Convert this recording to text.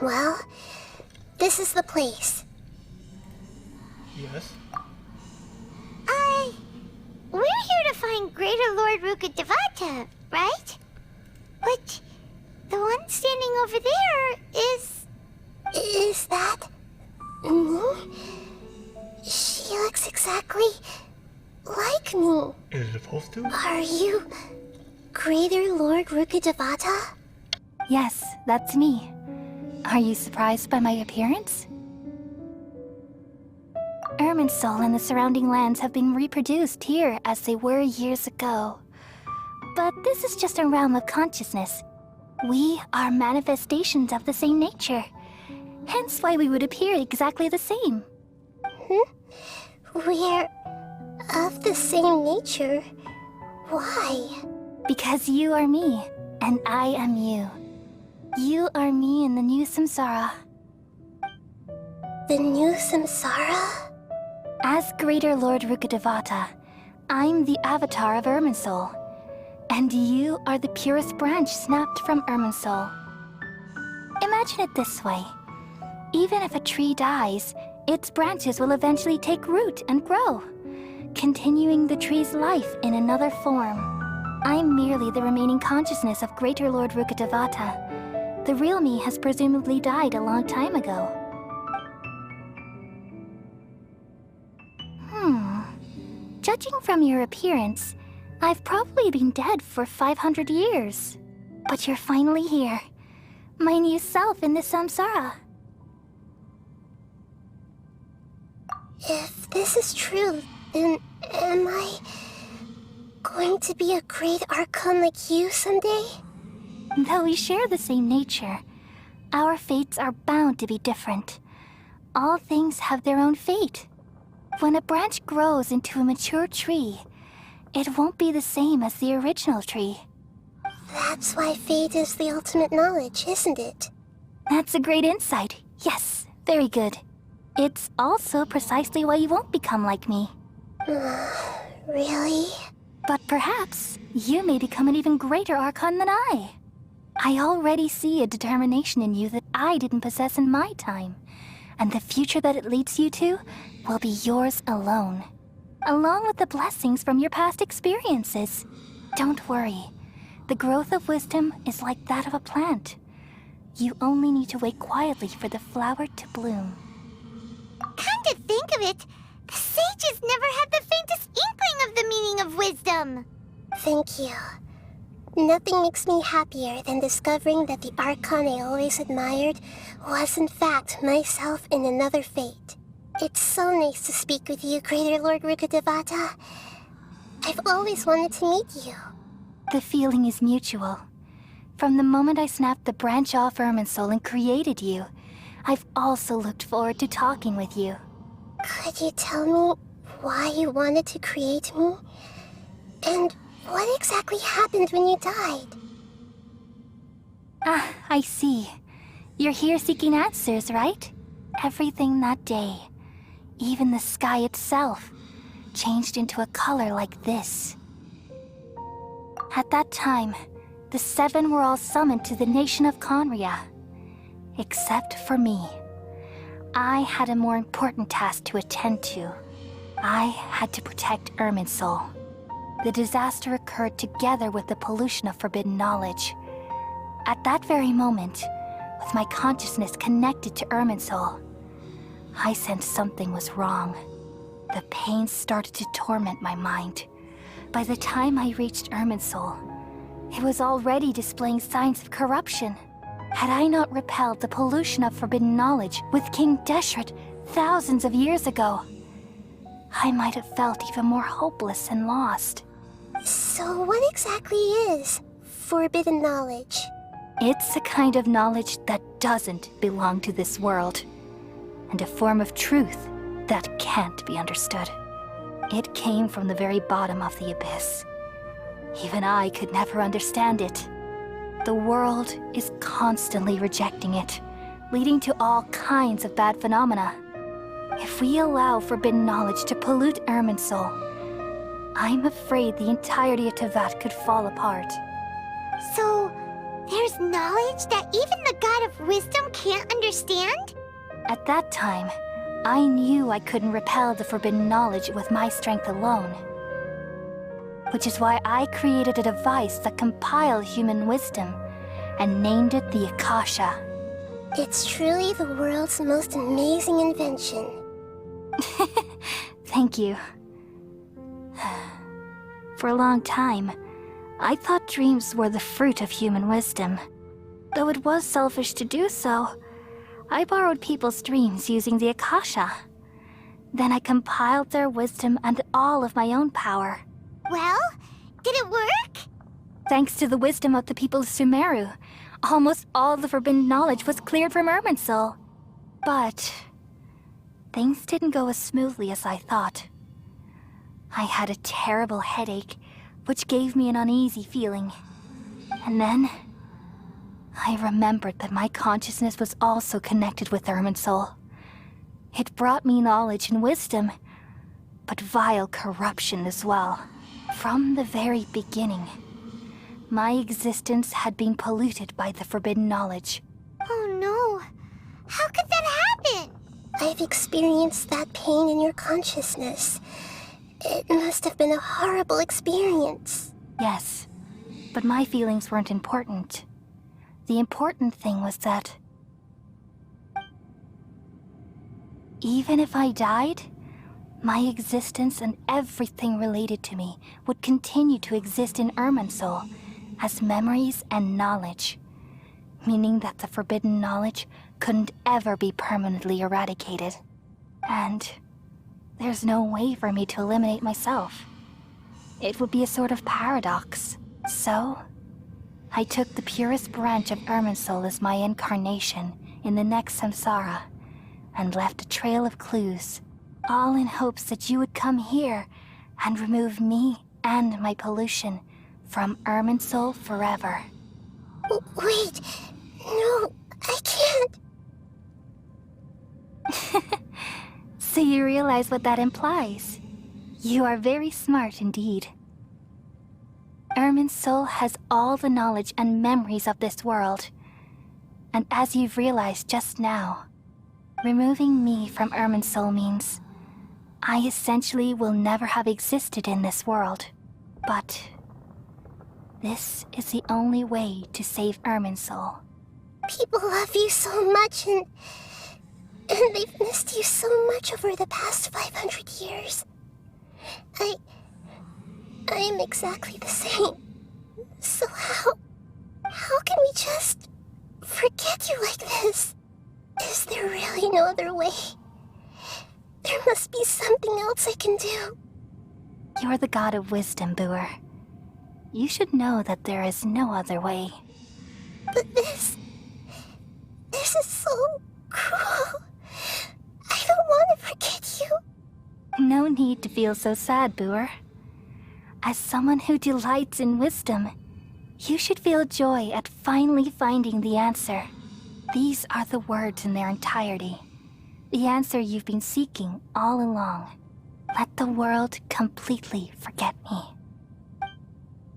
Well, this is the place. Yes. We're here to find Greater Lord Rukkhadevata, right? But the one standing over there is... Is that me? She looks exactly like me. Is it supposed to? Are you Greater Lord Rukkhadevata? Yes, that's me. Are you surprised by my appearance? Irminsul and the surrounding lands have been reproduced here as they were years ago. But this is just a realm of consciousness. We are manifestations of the same nature. Hence why we would appear exactly the same. We're of the same nature. Why? Because you are me, and I am you. You are me in the new samsara. The new samsara? As Greater Lord Rukkhadevata, I'm the avatar of Irminsul, and you are the purest branch snapped from Irminsul. Imagine it this way. Even if a tree dies, its branches will eventually take root and grow, continuing the tree's life in another form. I'm merely the remaining consciousness of Greater Lord Rukkhadevata. The real me has presumably died a long time ago. Judging from your appearance, I've probably been dead for 500 years. But you're finally here. My new self in the samsara. If this is true, then am I going to be a great Archon like you someday? Though we share the same nature, our fates are bound to be different. All things have their own fate. When a branch grows into a mature tree, it won't be the same as the original tree. That's why fate is the ultimate knowledge, isn't it? That's a great insight. Yes, very good. It's also precisely why you won't become like me. Really? But perhaps you may become an even greater Archon than I. I already see a determination in you that I didn't possess in my time. And the future that it leads you to will be yours alone, along with the blessings from your past experiences. Don't worry. The growth of wisdom is like that of a plant. You only need to wait quietly for the flower to bloom. Come to think of it, the sages never had the faintest inkling of the meaning of wisdom. Thank you. Nothing makes me happier than discovering that the Archon I always admired was in fact myself in another fate. It's so nice to speak with you, Greater Lord Rukkhadevata. I've always wanted to meet you. The feeling is mutual. From the moment I snapped the branch off Irminsul and created you, I've also looked forward to talking with you. Could you tell me why you wanted to create me? And what exactly happened when you died? Ah, I see. You're here seeking answers, right? Everything that day, even the sky itself, changed into a color like this. At that time, the seven were all summoned to the nation of Conria. Except for me. I had a more important task to attend to. I had to protect Irminsul. The disaster occurred together with the pollution of forbidden knowledge. At that very moment, with my consciousness connected to Irminsul, I sensed something was wrong. The pain started to torment my mind. By the time I reached Irminsul, it was already displaying signs of corruption. Had I not repelled the pollution of forbidden knowledge with King Deshret thousands of years ago, I might have felt even more hopeless and lost. So what exactly is forbidden knowledge? It's a kind of knowledge that doesn't belong to this world, and a form of truth that can't be understood. It came from the very bottom of the abyss. Even I could never understand it. The world is constantly rejecting it, leading to all kinds of bad phenomena. If we allow forbidden knowledge to pollute Irminsul, I'm afraid the entirety of Tevat could fall apart. So, There's knowledge that even the God of Wisdom can't understand? At that time, I knew I couldn't repel the forbidden knowledge with my strength alone. Which is why I created a device that compiled human wisdom and named it the Akasha. It's truly the world's most amazing invention. Thank you. For a long time, I thought dreams were the fruit of human wisdom. Though it was selfish to do so, I borrowed people's dreams using the Akasha. Then I compiled their wisdom and all of my own power. Well, did it work? Thanks to the wisdom of the people of Sumeru, almost all the forbidden knowledge was cleared from Irminsul. But things didn't go as smoothly as I thought. I had a terrible headache, which gave me an uneasy feeling. And then I remembered that my consciousness was also connected with Irminsul. It brought me knowledge and wisdom, but vile corruption as well. From the very beginning, my existence had been polluted by the forbidden knowledge. Oh no. How could that happen? I've experienced that pain in your consciousness. It must have been a horrible experience. Yes, but my feelings weren't important. The important thing was that even if I died, my existence and everything related to me would continue to exist in Irminsul as memories and knowledge, meaning that the forbidden knowledge couldn't ever be permanently eradicated. And there's no way for me to eliminate myself. It would be a sort of paradox. So, I took the purest branch of Irminsul as my incarnation in the next samsara, and left a trail of clues, all in hopes that you would come here and remove me and my pollution from Irminsul forever. Wait, no, I can't. So you realize what that implies. You are very smart indeed. Irminsul has all the knowledge and memories of this world. And as you've realized just now, removing me from Irminsul means I essentially will never have existed in this world. But this is the only way to save Irminsul. People love you so much, and they've missed you so much over the past 500 years. I am exactly the same. So how can we just forget you like this? Is there really no other way? There must be something else I can do. You're the god of wisdom, Boer. You should know that there is no other way. But this is so cruel. I don't want to forget you. No need to feel so sad, Boer. As someone who delights in wisdom, you should feel joy at finally finding the answer. These are the words in their entirety. The answer you've been seeking all along. Let the world completely forget me.